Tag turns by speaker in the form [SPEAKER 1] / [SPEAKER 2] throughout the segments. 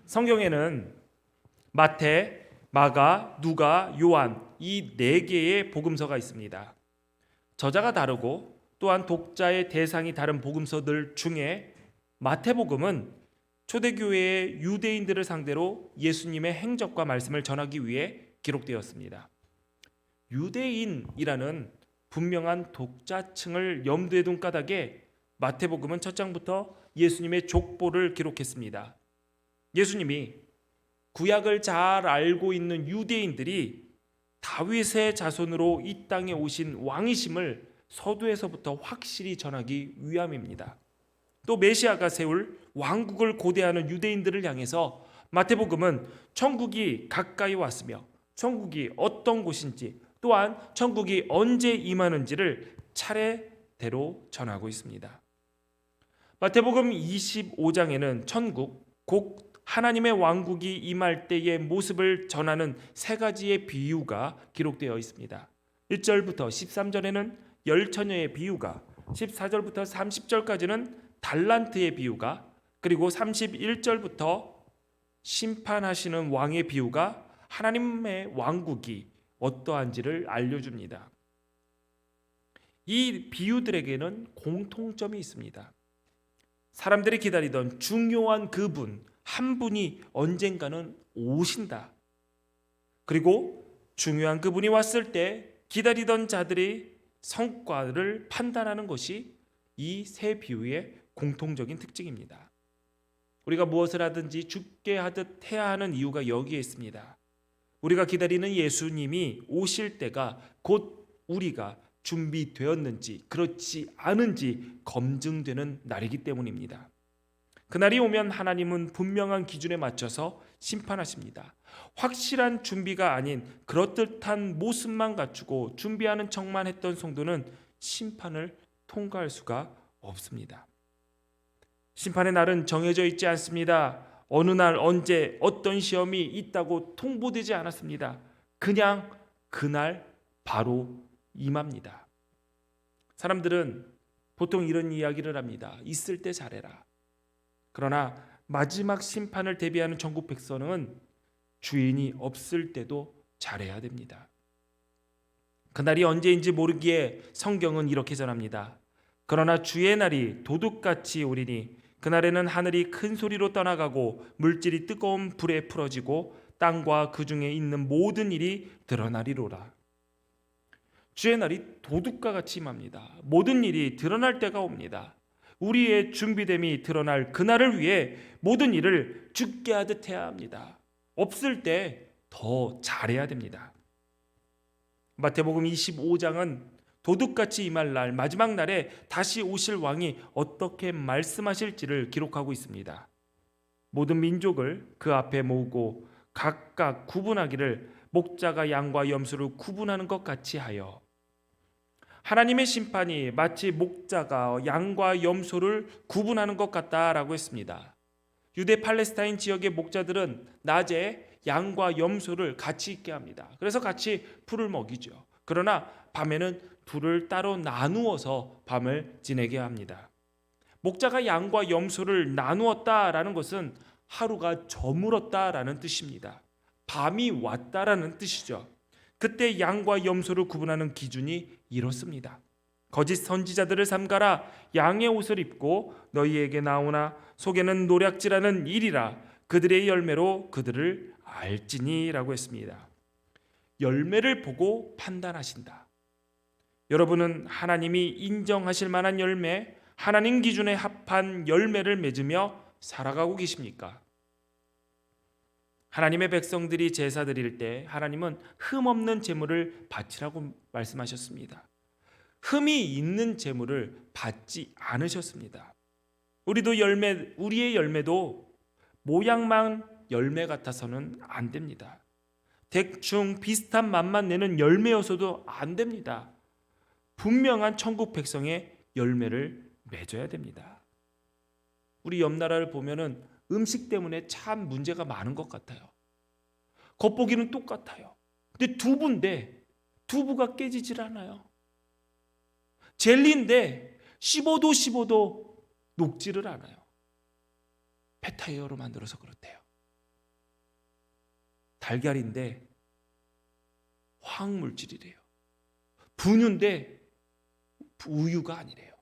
[SPEAKER 1] 성경에는 마태, 마가, 누가, 요한 이 네 개의 복음서가 있습니다. 저자가 다르고 또한 독자의 대상이 다른 복음서들 중에 마태복음은 초대교회의 유대인들을 상대로 예수님의 행적과 말씀을 전하기 위해 기록되었습니다. 유대인이라는 분명한 독자층을 염두에 둔 까닭에 마태복음은 첫 장부터 예수님의 족보를 기록했습니다. 예수님이 구약을 잘 알고 있는 유대인들이 다윗의 자손으로 이 땅에 오신 왕이심을 서두에서부터 확실히 전하기 위함입니다. 또 메시아가 세울 왕국을 고대하는 유대인들을 향해서 마태복음은 천국이 가까이 왔으며 천국이 어떤 곳인지 또한 천국이 언제 임하는지를 차례대로 전하고 있습니다. 마태복음 25장에는 천국, 곧 하나님의 왕국이 임할 때의 모습을 전하는 세 가지의 비유가 기록되어 있습니다. 1절부터 13절에는 열처녀의 비유가, 14절부터 30절까지는 달란트의 비유가, 그리고 31절부터 심판하시는 왕의 비유가 하나님의 왕국이 어떠한지를 알려줍니다. 이 비유들에게는 공통점이 있습니다. 사람들이 기다리던 중요한 그분 한 분이 언젠가는 오신다. 그리고 중요한 그분이 왔을 때 기다리던 자들의 성과를 판단하는 것이 이 세 비유의 공통적인 특징입니다. 우리가 무엇을 하든지 죽게 하듯 해야 하는 이유가 여기에 있습니다. 우리가 기다리는 예수님이 오실 때가 곧 우리가 준비되었는지 그렇지 않은지 검증되는 날이기 때문입니다. 그날이 오면 하나님은 분명한 기준에 맞춰서 심판하십니다. 확실한 준비가 아닌 그럴듯한 모습만 갖추고 준비하는 척만 했던 성도는 심판을 통과할 수가 없습니다. 심판의 날은 정해져 있지 않습니다. 어느 날 언제 어떤 시험이 있다고 통보되지 않았습니다. 그냥 그날 바로 임합니다. 사람들은 보통 이런 이야기를 합니다. 있을 때 잘해라. 그러나 마지막 심판을 대비하는 천국 백성은 주인이 없을 때도 잘해야 됩니다. 그날이 언제인지 모르기에 성경은 이렇게 전합니다. 그러나 주의 날이 도둑같이 오리니 그날에는 하늘이 큰 소리로 떠나가고 물질이 뜨거운 불에 풀어지고 땅과 그 중에 있는 모든 일이 드러나리로라. 주의 날이 도둑과 같이 임합니다. 모든 일이 드러날 때가 옵니다. 우리의 준비됨이 드러날 그날을 위해 모든 일을 죽게 하듯 해야 합니다. 없을 때 더 잘해야 됩니다. 마태복음 25장은 도둑같이 임할 날, 마지막 날에 다시 오실 왕이 어떻게 말씀하실지를 기록하고 있습니다. 모든 민족을 그 앞에 모으고 각각 구분하기를 목자가 양과 염소를 구분하는 것 같이 하여, 하나님의 심판이 마치 목자가 양과 염소를 구분하는 것 같다라고 했습니다. 유대 팔레스타인 지역의 목자들은 낮에 양과 염소를 같이 있게 합니다. 그래서 같이 풀을 먹이죠. 그러나 밤에는 둘을 따로 나누어서 밤을 지내게 합니다. 목자가 양과 염소를 나누었다라는 것은 하루가 저물었다라는 뜻입니다. 밤이 왔다라는 뜻이죠. 그때 양과 염소를 구분하는 기준이 이렇습니다. 거짓 선지자들을 삼가라. 양의 옷을 입고 너희에게 나오나 속에는 노략질하는 일이라. 그들의 열매로 그들을 알지니라고 했습니다. 열매를 보고 판단하신다. 여러분은 하나님이 인정하실 만한 열매, 하나님 기준에 합한 열매를 맺으며 살아가고 계십니까? 하나님의 백성들이 제사 드릴 때 하나님은 흠없는 제물을 바치라고 말씀하셨습니다. 흠이 있는 제물을 받지 않으셨습니다. 우리의 열매도 모양만 열매 같아서는 안 됩니다. 대충 비슷한 맛만 내는 열매여서도 안 됩니다. 분명한 천국 백성의 열매를 맺어야 됩니다. 우리 옆 나라를 보면은 음식 때문에 참 문제가 많은 것 같아요. 겉보기는 똑같아요. 근데 두부인데 두부가 깨지질 않아요. 젤리인데 씹어도 녹지를 않아요. 폐타이어로 만들어서 그렇대요. 달걀인데 화학물질이래요. 분유인데 우유가 아니래요.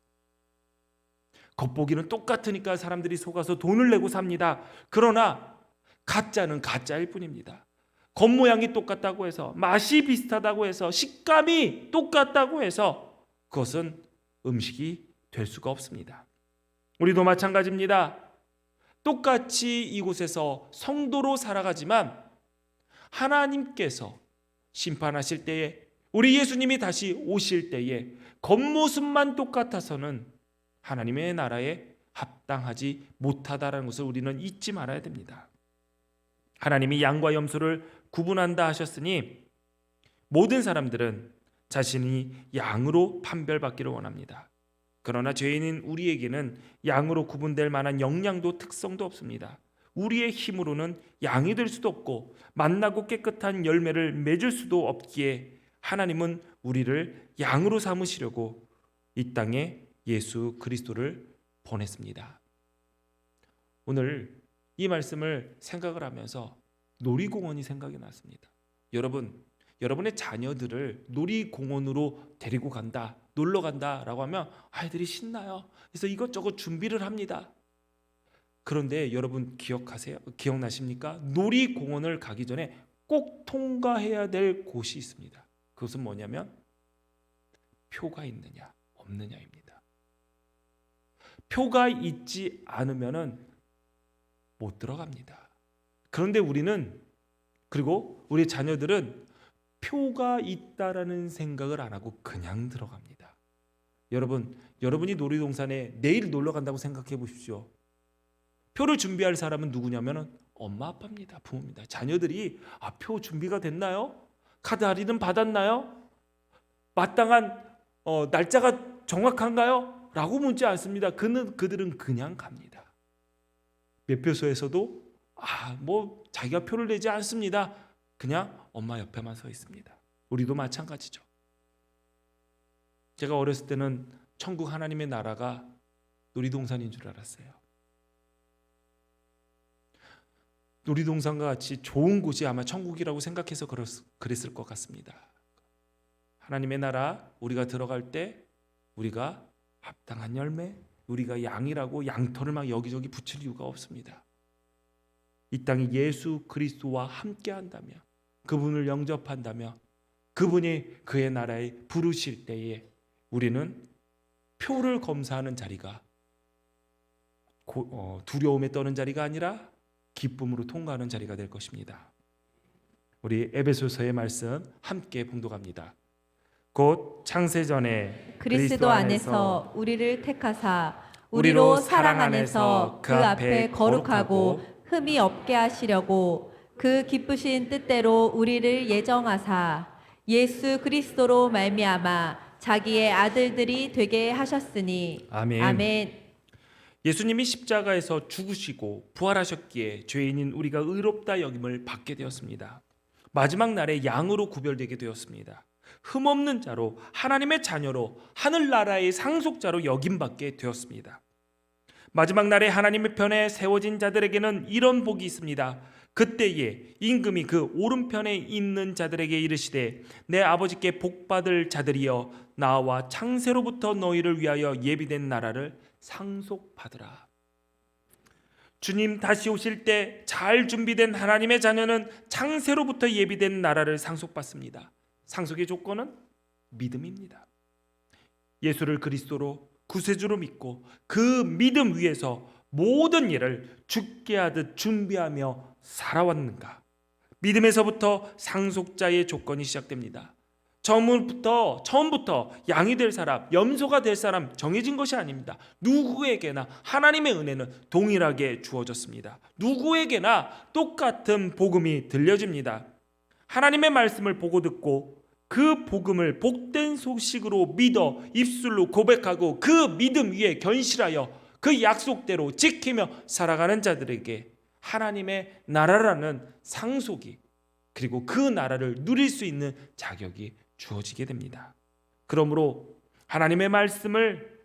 [SPEAKER 1] 겉보기는 똑같으니까 사람들이 속아서 돈을 내고 삽니다. 그러나 가짜는 가짜일 뿐입니다. 겉모양이 똑같다고 해서, 맛이 비슷하다고 해서, 식감이 똑같다고 해서 그것은 음식이 될 수가 없습니다. 우리도 마찬가지입니다. 똑같이 이곳에서 성도로 살아가지만 하나님께서 심판하실 때에, 우리 예수님이 다시 오실 때에 겉모습만 똑같아서는 하나님의 나라에 합당하지 못하다라는 것을 우리는 잊지 말아야 됩니다. 하나님이 양과 염소를 구분한다 하셨으니 모든 사람들은 자신이 양으로 판별받기를 원합니다. 그러나 죄인인 우리에게는 양으로 구분될 만한 역량도 특성도 없습니다. 우리의 힘으로는 양이 될 수도 없고 맛나고 깨끗한 열매를 맺을 수도 없기에 하나님은 우리를 양으로 삼으시려고 이 땅에 예수 그리스도를 보냈습니다. 오늘 이 말씀을 생각을 하면서 놀이공원이 생각이 났습니다. 여러분의 자녀들을 놀이공원으로 데리고 간다, 놀러 간다라고 하면 아이들이 신나요. 그래서 이것저것 준비를 합니다. 그런데 여러분 기억나십니까? 놀이공원을 가기 전에 꼭 통과해야 될 곳이 있습니다. 그것은 뭐냐면 표가 있느냐 없느냐입니다. 표가 있지 않으면은 못 들어갑니다. 그런데 그리고 우리 자녀들은 표가 있다라는 생각을 안 하고 그냥 들어갑니다. 여러분이 놀이동산에 내일 놀러 간다고 생각해 보십시오. 표를 준비할 사람은 누구냐면 엄마 아빠입니다. 부모입니다. 자녀들이 표 준비가 됐나요? 카드 할인은 받았나요? 마땅한 날짜가 정확한가요? 라고 묻지 않습니다. 그들은 그냥 갑니다. 매표소에서도 자기가 표를 내지 않습니다. 그냥 엄마 옆에만 서 있습니다. 우리도 마찬가지죠. 제가 어렸을 때는 천국 하나님의 나라가 놀이동산인 줄 알았어요. 놀이동산과 같이 좋은 곳이 아마 천국이라고 생각해서 그랬을 것 같습니다. 하나님의 나라 우리가 들어갈 때 우리가 합당한 열매, 우리가 양이라고 양털을 막 여기저기 붙일 이유가 없습니다. 이 땅에 예수 그리스도와 함께 한다면, 그분을 영접한다면, 그분이 그의 나라에 부르실 때에 우리는 표를 검사하는 자리가 두려움에 떠는 자리가 아니라 기쁨으로 통과하는 자리가 될 것입니다. 우리 에베소서의 말씀 함께 봉독합니다. 곧 창세전에
[SPEAKER 2] 그리스도 안에서 우리를 택하사 우리로 사랑 안에서 그 앞에 거룩하고 흠이 없게 하시려고 그 기쁘신 뜻대로 우리를 예정하사 예수 그리스도로 말미암아 자기의 아들들이 되게 하셨으니
[SPEAKER 1] 아멘.
[SPEAKER 2] 아멘.
[SPEAKER 1] 예수님이 십자가에서 죽으시고 부활하셨기에 죄인인 우리가 의롭다 여김을 받게 되었습니다. 마지막 날에 양으로 구별되게 되었습니다. 흠없는 자로, 하나님의 자녀로, 하늘나라의 상속자로 여김받게 되었습니다. 마지막 날에 하나님의 편에 세워진 자들에게는 이런 복이 있습니다. 그때에 임금이 그 오른편에 있는 자들에게 이르시되 내 아버지께 복받을 자들이여 나와 창세로부터 너희를 위하여 예비된 나라를 상속받으라. 주님 다시 오실 때 잘 준비된 하나님의 자녀는 창세로부터 예비된 나라를 상속받습니다. 상속의 조건은 믿음입니다. 예수를 그리스도로 구세주로 믿고 그 믿음 위에서 모든 일을 죽게 하듯 준비하며 살아왔는가? 믿음에서부터 상속자의 조건이 시작됩니다. 처음부터 양이 될 사람, 염소가 될 사람 정해진 것이 아닙니다. 누구에게나 하나님의 은혜는 동일하게 주어졌습니다. 누구에게나 똑같은 복음이 들려집니다. 하나님의 말씀을 보고 듣고 그 복음을 복된 소식으로 믿어 입술로 고백하고 그 믿음 위에 견실하여 그 약속대로 지키며 살아가는 자들에게 하나님의 나라라는 상속이, 그리고 그 나라를 누릴 수 있는 자격이 주어지게 됩니다. 그러므로 하나님의 말씀을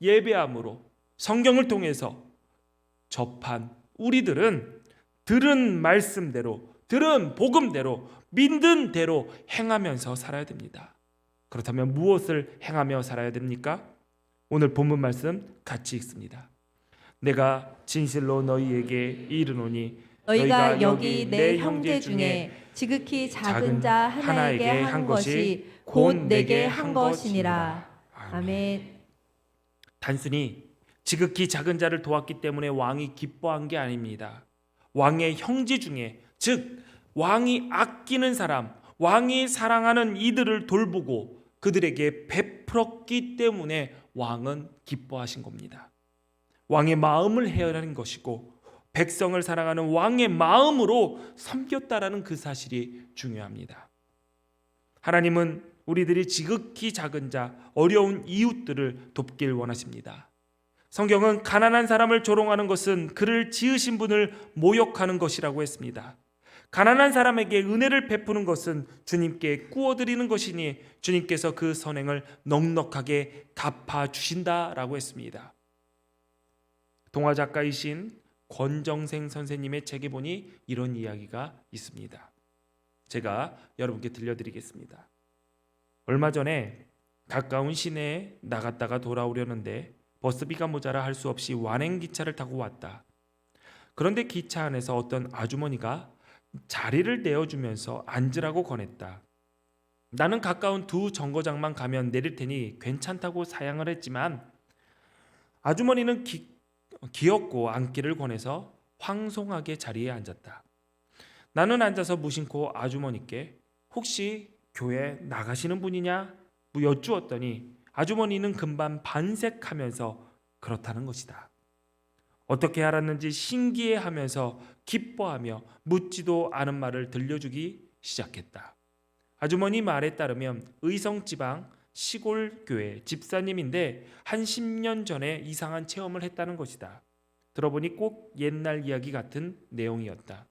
[SPEAKER 1] 예배함으로 성경을 통해서 접한 우리들은 들은 말씀대로, 들은 복음대로 믿는 대로 행하면서 살아야 됩니다. 그렇다면 무엇을 행하며 살아야 됩니까? 오늘 본문 말씀 같이 읽습니다. 내가 진실로 너희에게 이르노니
[SPEAKER 2] 너희가 여기 내 형제 중에 지극히 작은 자 하나에게 한 것이 곧 내게 한 것이니라. 아멘.
[SPEAKER 1] 단순히 지극히 작은 자를 도왔기 때문에 왕이 기뻐한 게 아닙니다. 왕의 형제 중에, 즉 왕이 아끼는 사람, 왕이 사랑하는 이들을 돌보고 그들에게 베풀었기 때문에 왕은 기뻐하신 겁니다. 왕의 마음을 헤아린 것이고 백성을 사랑하는 왕의 마음으로 섬겼다라는 그 사실이 중요합니다. 하나님은 우리들이 지극히 작은 자, 어려운 이웃들을 돕길 원하십니다. 성경은 가난한 사람을 조롱하는 것은 그를 지으신 분을 모욕하는 것이라고 했습니다. 가난한 사람에게 은혜를 베푸는 것은 주님께 구워드리는 것이니 주님께서 그 선행을 넉넉하게 갚아주신다라고 했습니다. 동화작가이신 권정생 선생님의 책에 보니 이런 이야기가 있습니다. 제가 여러분께 들려드리겠습니다. 얼마 전에 가까운 시내에 나갔다가 돌아오려는데 버스비가 모자라 할 수 없이 완행기차를 타고 왔다. 그런데 기차 안에서 어떤 아주머니가 자리를 내어주면서 앉으라고 권했다. 나는 가까운 두 정거장만 가면 내릴 테니 괜찮다고 사양을 했지만 아주머니는 귀엽고 앉기를 권해서 황송하게 자리에 앉았다. 나는 앉아서 무심코 아주머니께 혹시 교회 나가시는 분이냐? 여쭈었더니 아주머니는 금방 반색하면서 그렇다는 것이다. 어떻게 알았는지 신기해하면서 기뻐하며 묻지도 않은 말을 들려주기 시작했다. 아주머니 말에 따르면 의성지방 시골 교회 집사님인데 한 10년 전에 이상한 체험을 했다는 것이다. 들어보니 꼭 옛날 이야기 같은 내용이었다.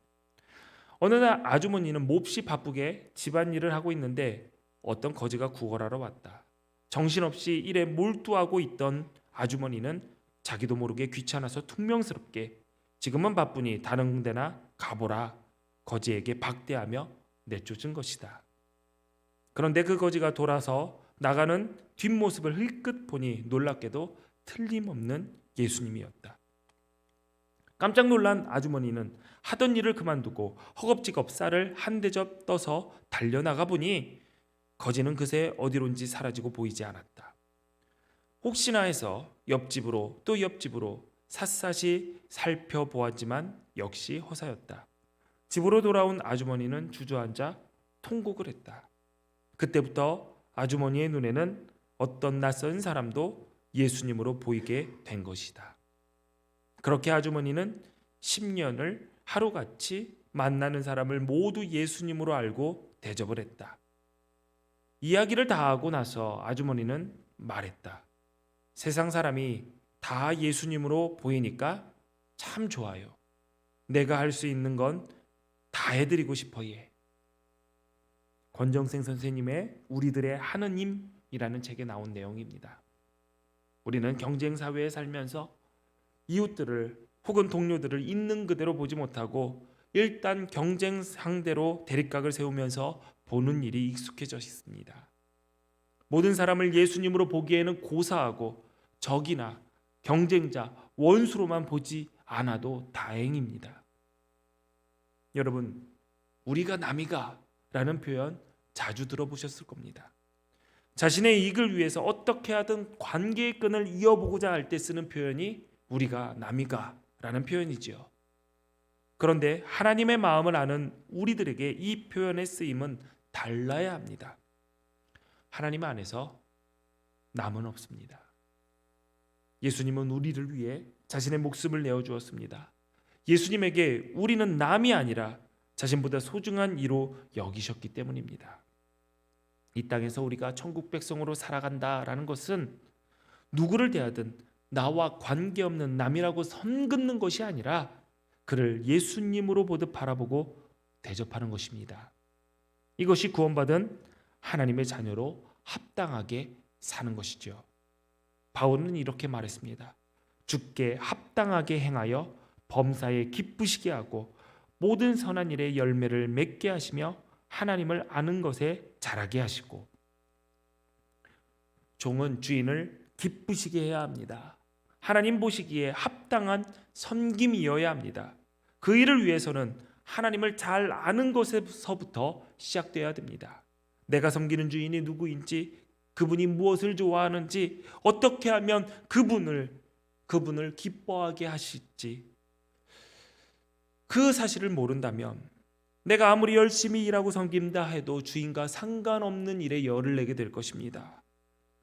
[SPEAKER 1] 어느 날 아주머니는 몹시 바쁘게 집안일을 하고 있는데 어떤 거지가 구걸하러 왔다. 정신없이 일에 몰두하고 있던 아주머니는 자기도 모르게 귀찮아서 퉁명스럽게 지금은 바쁘니 다른 데나 가보라 거지에게 박대하며 내쫓은 것이다. 그런데 그 거지가 돌아서 나가는 뒷모습을 흘끗 보니 놀랍게도 틀림없는 예수님이었다. 깜짝 놀란 아주머니는 하던 일을 그만두고 허겁지겁 쌀을 한 대접 떠서 달려나가 보니 거지는 그새 어디론지 사라지고 보이지 않았다. 혹시나 해서 옆집으로 또 옆집으로 샅샅이 살펴보았지만 역시 허사였다. 집으로 돌아온 아주머니는 주저앉아 통곡을 했다. 그때부터 아주머니의 눈에는 어떤 낯선 사람도 예수님으로 보이게 된 것이다. 그렇게 아주머니는 10년을 하루같이 만나는 사람을 모두 예수님으로 알고 대접을 했다. 이야기를 다 하고 나서 아주머니는 말했다. 세상 사람이 다 예수님으로 보이니까 참 좋아요. 내가 할 수 있는 건 다 해드리고 싶어 예. 권정생 선생님의 우리들의 하느님이라는 책에 나온 내용입니다. 우리는 경쟁 사회에 살면서 이웃들을 혹은 동료들을 있는 그대로 보지 못하고 일단 경쟁 상대로 대립각을 세우면서 보는 일이 익숙해져 있습니다. 모든 사람을 예수님으로 보기에는 고사하고 적이나 경쟁자, 원수로만 보지 않아도 다행입니다. 여러분, 우리가 남이가 라는 표현 자주 들어보셨을 겁니다. 자신의 이익을 위해서 어떻게 하든 관계의 끈을 이어보고자 할 때 쓰는 표현이 우리가 남이가 라는 표현이지요. 그런데 하나님의 마음을 아는 우리들에게 이 표현의 쓰임은 달라야 합니다. 하나님 안에서 남은 없습니다. 예수님은 우리를 위해 자신의 목숨을 내어주었습니다. 예수님에게 우리는 남이 아니라 자신보다 소중한 이로 여기셨기 때문입니다. 이 땅에서 우리가 천국 백성으로 살아간다라는 것은 누구를 대하든 나와 관계없는 남이라고 선 긋는 것이 아니라 그를 예수님으로 보듯 바라보고 대접하는 것입니다. 이것이 구원받은 하나님의 자녀로 합당하게 사는 것이죠. 바울은 이렇게 말했습니다. 주께 합당하게 행하여 범사에 기쁘시게 하고 모든 선한 일의 열매를 맺게 하시며 하나님을 아는 것에 자라게 하시고, 종은 주인을 기쁘시게 해야 합니다. 하나님 보시기에 합당한 섬김이어야 합니다. 그 일을 위해서는 하나님을 잘 아는 것에서부터 시작되어야 됩니다. 내가 섬기는 주인이 누구인지, 그분이 무엇을 좋아하는지, 어떻게 하면 그분을 기뻐하게 하실지, 그 사실을 모른다면 내가 아무리 열심히 일하고 섬긴다 해도 주인과 상관없는 일에 열을 내게 될 것입니다.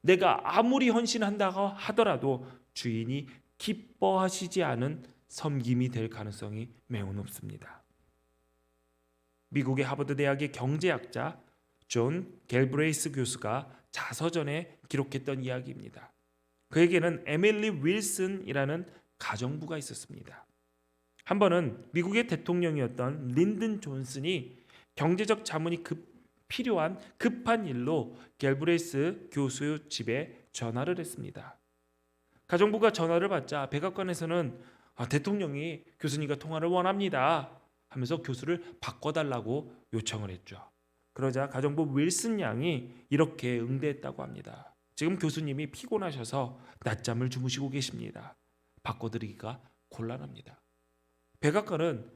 [SPEAKER 1] 내가 아무리 헌신한다고 하더라도 주인이 기뻐하시지 않은 섬김이 될 가능성이 매우 높습니다. 미국의 하버드 대학의 경제학자 존 갤브레이스 교수가 자서전에 기록했던 이야기입니다. 그에게는 에밀리 윌슨이라는 가정부가 있었습니다. 한 번은 미국의 대통령이었던 린든 존슨이 경제적 자문이 필요한 급한 일로 갤브레이스 교수 집에 전화를 했습니다. 가정부가 전화를 받자 백악관에서는 대통령이 교수님과 통화를 원합니다 하면서 교수를 바꿔달라고 요청을 했죠. 그러자 가정부 윌슨 양이 이렇게 응대했다고 합니다. 지금 교수님이 피곤하셔서 낮잠을 주무시고 계십니다. 바꿔드리기가 곤란합니다. 백악관은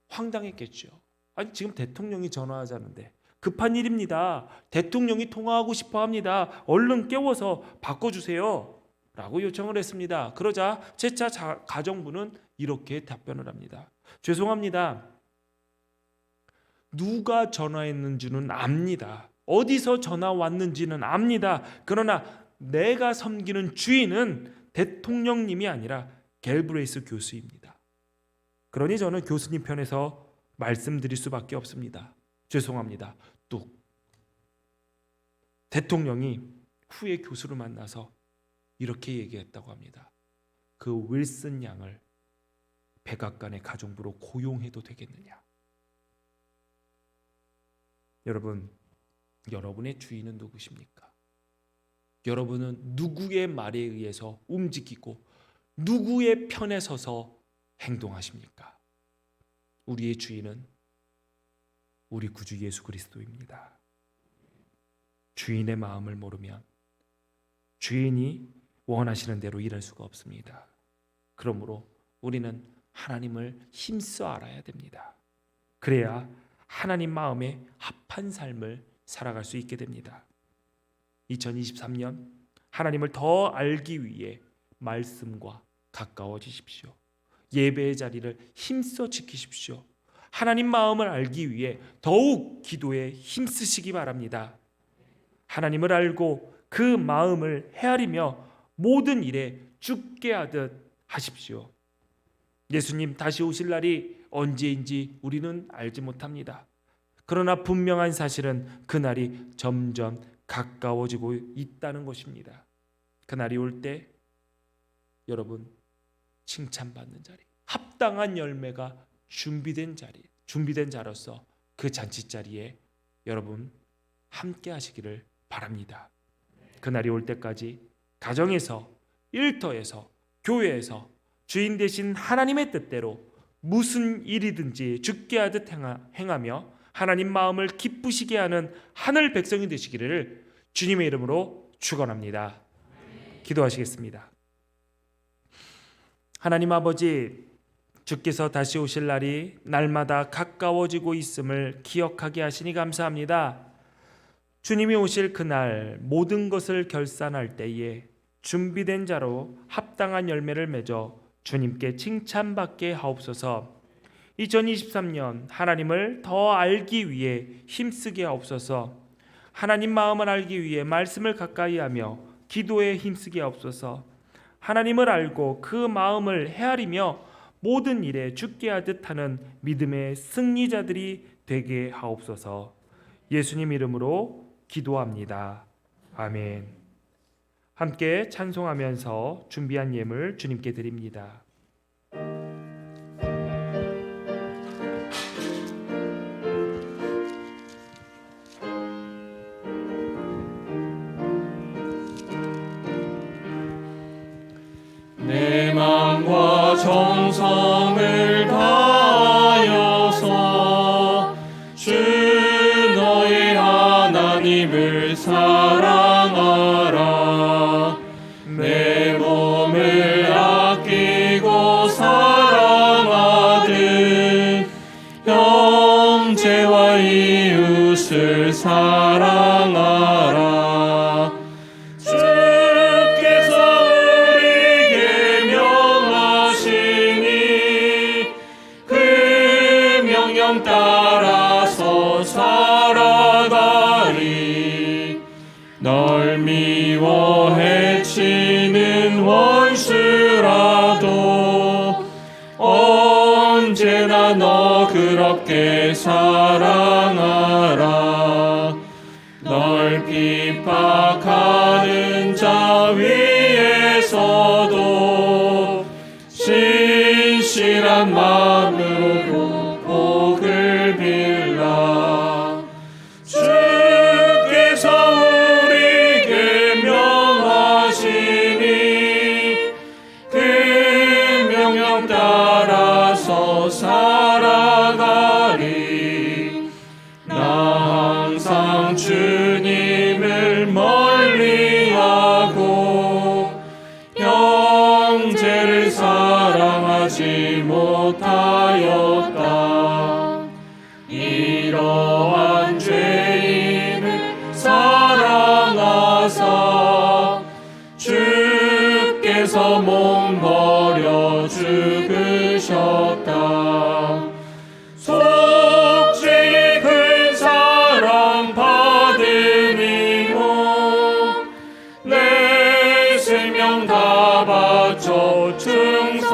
[SPEAKER 1] 황당했겠죠. 아니, 지금 대통령이 전화하자는데 급한 일입니다. 대통령이 통화하고 싶어 합니다. 얼른 깨워서 바꿔주세요 라고 요청을 했습니다. 그러자 재차 가정부는 이렇게 답변을 합니다. 죄송합니다. 누가 전화했는지는 압니다. 어디서 전화 왔는지는 압니다. 그러나 내가 섬기는 주인은 대통령님이 아니라 갤브레이스 교수입니다. 그러니 저는 교수님 편에서 말씀드릴 수밖에 없습니다. 죄송합니다. 뚝. 대통령이 후에 교수를 만나서 이렇게 얘기했다고 합니다. 그 윌슨 양을 백악관의 가정부로 고용해도 되겠느냐? 여러분, 여러분의 주인은 누구십니까? 여러분은 누구의 말에 의해서 움직이고 누구의 편에 서서 행동하십니까? 우리의 주인은 우리 구주 예수 그리스도입니다. 주인의 마음을 모르면 주인이 원하시는 대로 일할 수가 없습니다. 그러므로 우리는 하나님을 힘써 알아야 됩니다. 그래야 하나님 마음에 합한 삶을 살아갈 수 있게 됩니다. 2023년 하나님을 더 알기 위해 말씀과 가까워지십시오. 예배의 자리를 힘써 지키십시오. 하나님 마음을 알기 위해 더욱 기도에 힘쓰시기 바랍니다. 하나님을 알고 그 마음을 헤아리며 모든 일에 죽게 하듯 하십시오. 예수님 다시 오실 날이 언제인지 우리는 알지 못합니다. 그러나 분명한 사실은 그날이 점점 가까워지고 있다는 것입니다. 그날이 올 때 여러분, 칭찬받는 자리, 합당한 열매가 준비된 자로서 그 잔치자리에 여러분 함께 하시기를 바랍니다. 그날이 올 때까지 가정에서, 일터에서, 교회에서 주인 되신 하나님의 뜻대로 무슨 일이든지 죽게 하듯 행하며 하나님 마음을 기쁘시게 하는 하늘 백성이 되시기를 주님의 이름으로 축원합니다. 기도하시겠습니다. 하나님 아버지, 주께서 다시 오실 날이 날마다 가까워지고 있음을 기억하게 하시니 감사합니다. 주님이 오실 그날 모든 것을 결산할 때에 준비된 자로 합당한 열매를 맺어 주님께 칭찬받게 하옵소서. 2023년 하나님을 더 알기 위해 힘쓰게 하옵소서. 하나님 마음을 알기 위해 말씀을 가까이 하며 기도에 힘쓰게 하옵소서. 하나님을 알고 그 마음을 헤아리며 모든 일에 죽게 하듯 하는 믿음의 승리자들이 되게 하옵소서. 예수님 이름으로 기도합니다. 아멘. 함께 찬송하면서 준비한 예물 주님께 드립니다.
[SPEAKER 3] 내 마음과 정성을 다하여서 해치는 원수라도 언제나 너 그렇게 사랑하라. 널 핍박하는 자 위에서도 신실한 마음으로 복을 빌라. 주께서 우리에게 명하시니 그 명령 따라서 살아가리. 나 항상 주님을 멀리하고 형제를 사랑하지 못하였다. 이러한 죄인을 사랑하사 주께서 몸버려 죽으셨다. 속죄의 큰 사랑 받으리모 내 생명 다 바쳐 충성하리.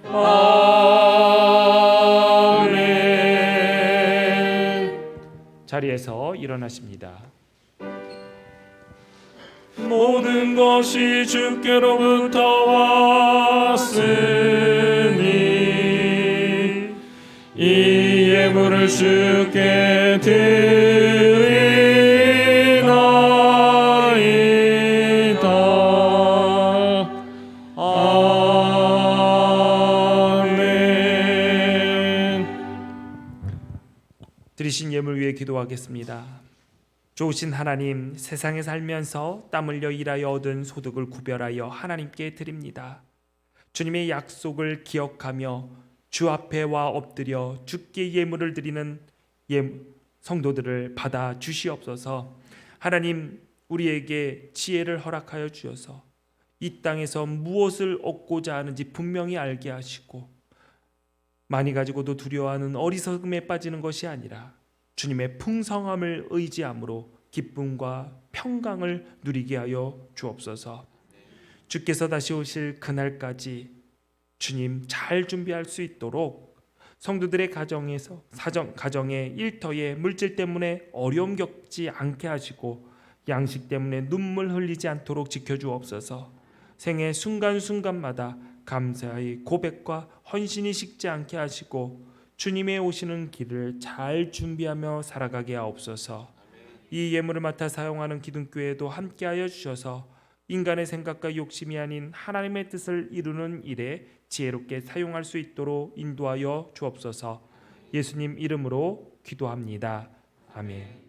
[SPEAKER 3] 아멘.
[SPEAKER 1] 자리에서 일어나십니다.
[SPEAKER 3] 모든 것이 주께로부터 왔으니 이 예물을 주께 드리나이다. 아멘.
[SPEAKER 1] 드리신 예물 위해 기도하겠습니다. 좋으신 하나님, 세상에 살면서 땀 흘려 일하여 얻은 소득을 구별하여 하나님께 드립니다. 주님의 약속을 기억하며 주 앞에 와 엎드려 주께 예물을 드리는 성도들을 받아 주시옵소서. 하나님, 우리에게 지혜를 허락하여 주셔서 이 땅에서 무엇을 얻고자 하는지 분명히 알게 하시고, 많이 가지고도 두려워하는 어리석음에 빠지는 것이 아니라 주님의 풍성함을 의지함으로 기쁨과 평강을 누리게 하여 주옵소서. 주께서 다시 오실 그날까지 주님 잘 준비할 수 있도록 성도들의 가정의 일터에 물질 때문에 어려움 겪지 않게 하시고 양식 때문에 눈물 흘리지 않도록 지켜주옵소서. 생애 순간순간마다 감사의 고백과 헌신이 식지 않게 하시고 주님의 오시는 길을 잘 준비하며 살아가게 하옵소서. 이 예물을 맡아 사용하는 기둥교회도 함께하여 주셔서 인간의 생각과 욕심이 아닌 하나님의 뜻을 이루는 일에 지혜롭게 사용할 수 있도록 인도하여 주옵소서. 예수님 이름으로 기도합니다. 아멘.